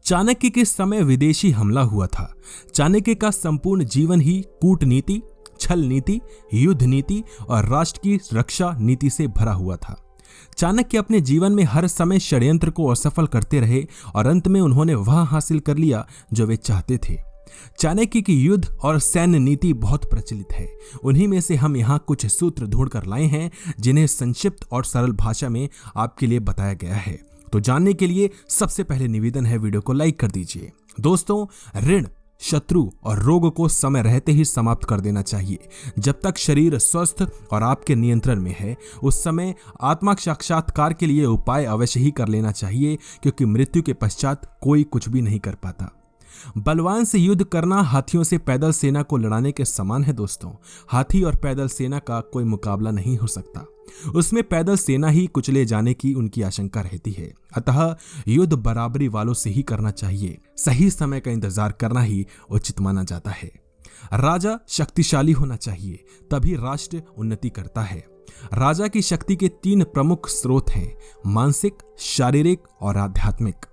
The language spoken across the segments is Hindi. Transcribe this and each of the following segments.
चाणक्य के समय विदेशी हमला हुआ था। चाणक्य का संपूर्ण जीवन ही कूटनीति, छल नीति, युद्ध नीति और राष्ट्र की रक्षा नीति से भरा हुआ था। चाणक्य अपने जीवन में हर समय षड्यंत्र को असफल करते रहे और अंत में उन्होंने वह हासिल कर लिया जो वे चाहते थे। चाणक्य की युद्ध और सैन्य नीति बहुत प्रचलित है। उन्हीं में से हम यहाँ कुछ सूत्र ढूंढकर लाए हैं जिन्हें संक्षिप्त और सरल भाषा में आपके लिए बताया गया है। तो जानने के लिए सबसे पहले निवेदन है, वीडियो को लाइक कर दीजिए। दोस्तों, ऋण, शत्रु और रोग को समय रहते ही समाप्त कर देना चाहिए। जब तक शरीर स्वस्थ और आपके नियंत्रण में है, उस समय आत्मा साक्षात्कार के लिए उपाय अवश्य ही कर लेना चाहिए, क्योंकि मृत्यु के पश्चात कोई कुछ भी नहीं कर पाता। बलवान से युद्ध करना हाथियों से पैदल सेना को लड़ाने के समान है। दोस्तों, हाथी और पैदल सेना का कोई मुकाबला नहीं हो सकता। उसमें पैदल सेना ही कुचले जाने की उनकी आशंका रहती है। अतः युद्ध बराबरी वालों से ही करना चाहिए। सही समय का इंतजार करना ही उचित माना जाता है। राजा शक्तिशाली होना चाहिए, तभी राष्ट्र उन्नति करता है। राजा की शक्ति के 3 प्रमुख स्रोत हैं: मानसिक, शारीरिक और आध्यात्मिक।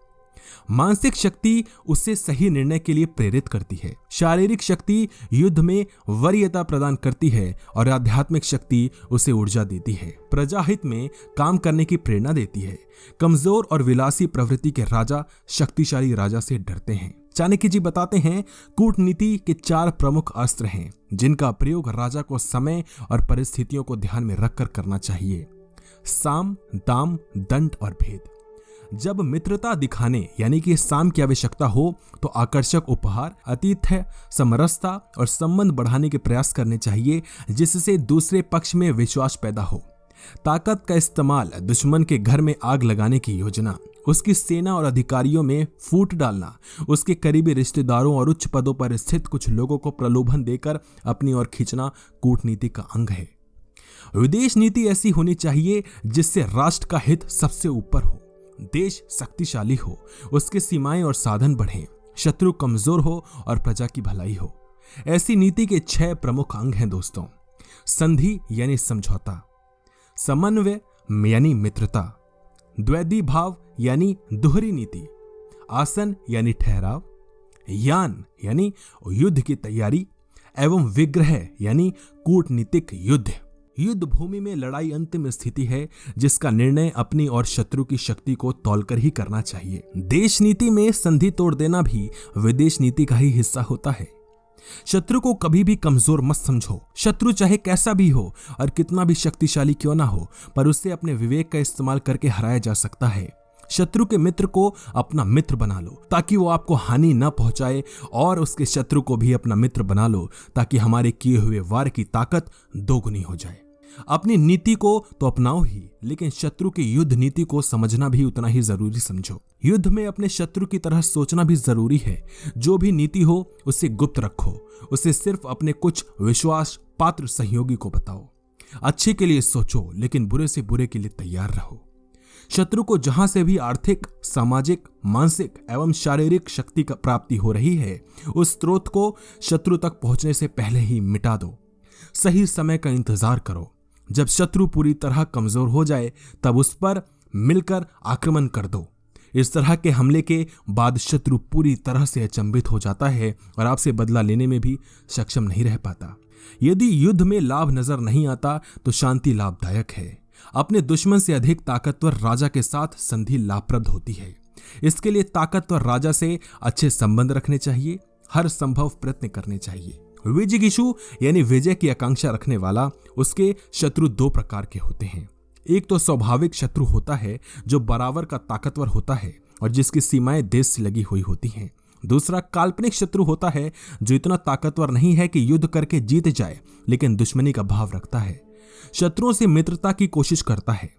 मानसिक शक्ति उसे सही निर्णय के लिए प्रेरित करती है। शारीरिक शक्ति युद्ध में वरीयता प्रदान करती है और आध्यात्मिक शक्ति उसे ऊर्जा देती है, प्रजाहित में काम करने की प्रेरणा देती है। कमजोर और विलासी प्रवृत्ति के राजा शक्तिशाली राजा से डरते हैं। चाणक्य जी बताते हैं, कूटनीति के 4 प्रमुख अस्त्र हैं जिनका प्रयोग राजा को समय और परिस्थितियों को ध्यान में रखकर करना चाहिए: साम, दाम, दंड और भेद। जब मित्रता दिखाने यानी कि साम की आवश्यकता हो तो आकर्षक उपहार, आतिथ्य, समरसता और संबंध बढ़ाने के प्रयास करने चाहिए, जिससे दूसरे पक्ष में विश्वास पैदा हो। ताकत का इस्तेमाल, दुश्मन के घर में आग लगाने की योजना, उसकी सेना और अधिकारियों में फूट डालना, उसके करीबी रिश्तेदारों और उच्च पदों पर स्थित कुछ लोगों को प्रलोभन देकर अपनी ओर खींचना कूटनीति का अंग है। विदेश नीति ऐसी होनी चाहिए जिससे राष्ट्र का हित सबसे ऊपर हो, देश शक्तिशाली हो, उसके सीमाएं और साधन बढ़ें, शत्रु कमजोर हो और प्रजा की भलाई हो। ऐसी नीति के 6 प्रमुख अंग हैं दोस्तों: संधि यानी समझौता, समन्वय यानी मित्रता, द्वैधी भाव यानी दोहरी नीति, आसन यानी ठहराव, यान यानी युद्ध की तैयारी एवं विग्रह यानी कूटनीतिक युद्ध। युद्ध भूमि में लड़ाई अंतिम स्थिति है जिसका निर्णय अपनी और शत्रु की शक्ति को तौलकर ही करना चाहिए। देश नीति में संधि तोड़ देना भी विदेश नीति का ही हिस्सा होता है। शत्रु को कभी भी कमजोर मत समझो। शत्रु चाहे कैसा भी हो और कितना भी शक्तिशाली क्यों ना हो, पर उससे अपने विवेक का इस्तेमाल करके हराया जा सकता है। शत्रु के मित्र को अपना मित्र बना लो ताकि वो आपको हानि न पहुंचाए, और उसके शत्रु को भी अपना मित्र बना लो ताकि हमारे किए हुए वार की ताकत दोगुनी हो जाए। अपनी नीति को तो अपनाओ ही, लेकिन शत्रु की युद्ध नीति को समझना भी उतना ही जरूरी समझो। युद्ध में अपने शत्रु की तरह सोचना भी जरूरी है। जो भी नीति हो उसे गुप्त रखो, उसे सिर्फ अपने कुछ विश्वास पात्र सहयोगी को बताओ। अच्छे के लिए सोचो, लेकिन बुरे से बुरे के लिए तैयार रहो। शत्रु को जहां से भी आर्थिक, सामाजिक, मानसिक एवं शारीरिक शक्ति का प्राप्ति हो रही है, उस स्रोत को शत्रु तक पहुंचने से पहले ही मिटा दो। सही समय का इंतजार करो। जब शत्रु पूरी तरह कमजोर हो जाए तब उस पर मिलकर आक्रमण कर दो। इस तरह के हमले के बाद शत्रु पूरी तरह से अचंभित हो जाता है और आपसे बदला लेने में भी सक्षम नहीं रह पाता। यदि युद्ध में लाभ नजर नहीं आता तो शांति लाभदायक है। अपने दुश्मन से अधिक ताकतवर राजा के साथ संधि लाभप्रद होती है। इसके लिए ताकतवर राजा से अच्छे संबंध रखने चाहिए, हर संभव प्रयत्न करने चाहिए। विजिगीषु यानी विजय की आकांक्षा रखने वाला, उसके शत्रु 2 प्रकार के होते हैं। एक तो स्वाभाविक शत्रु होता है जो बराबर का ताकतवर होता है और जिसकी सीमाएं देश से लगी हुई होती हैं। दूसरा काल्पनिक शत्रु होता है जो इतना ताकतवर नहीं है कि युद्ध करके जीत जाए, लेकिन दुश्मनी का भाव रखता है, शत्रुओं से मित्रता की कोशिश करता है।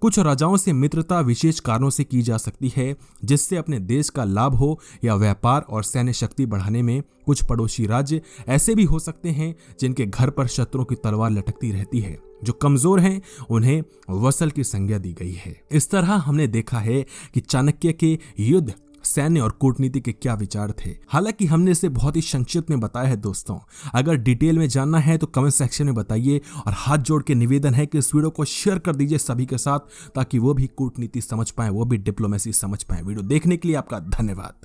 कुछ राजाओं से मित्रता विशेष कारणों से की जा सकती है, जिससे अपने देश का लाभ हो या व्यापार और सैन्य शक्ति बढ़ाने में। कुछ पड़ोसी राज्य ऐसे भी हो सकते हैं जिनके घर पर शत्रुओं की तलवार लटकती रहती है। जो कमजोर हैं उन्हें वसल की संज्ञा दी गई है। इस तरह हमने देखा है कि चाणक्य के युद्ध, सैन्य और कूटनीति के क्या विचार थे। हालांकि हमने इसे बहुत ही संक्षिप्त में बताया है दोस्तों। अगर डिटेल में जानना है तो कमेंट सेक्शन में बताइए, और हाथ जोड़ के निवेदन है कि इस वीडियो को शेयर कर दीजिए सभी के साथ, ताकि वो भी कूटनीति समझ पाए, वो भी डिप्लोमेसी समझ पाए। वीडियो देखने के लिए आपका धन्यवाद।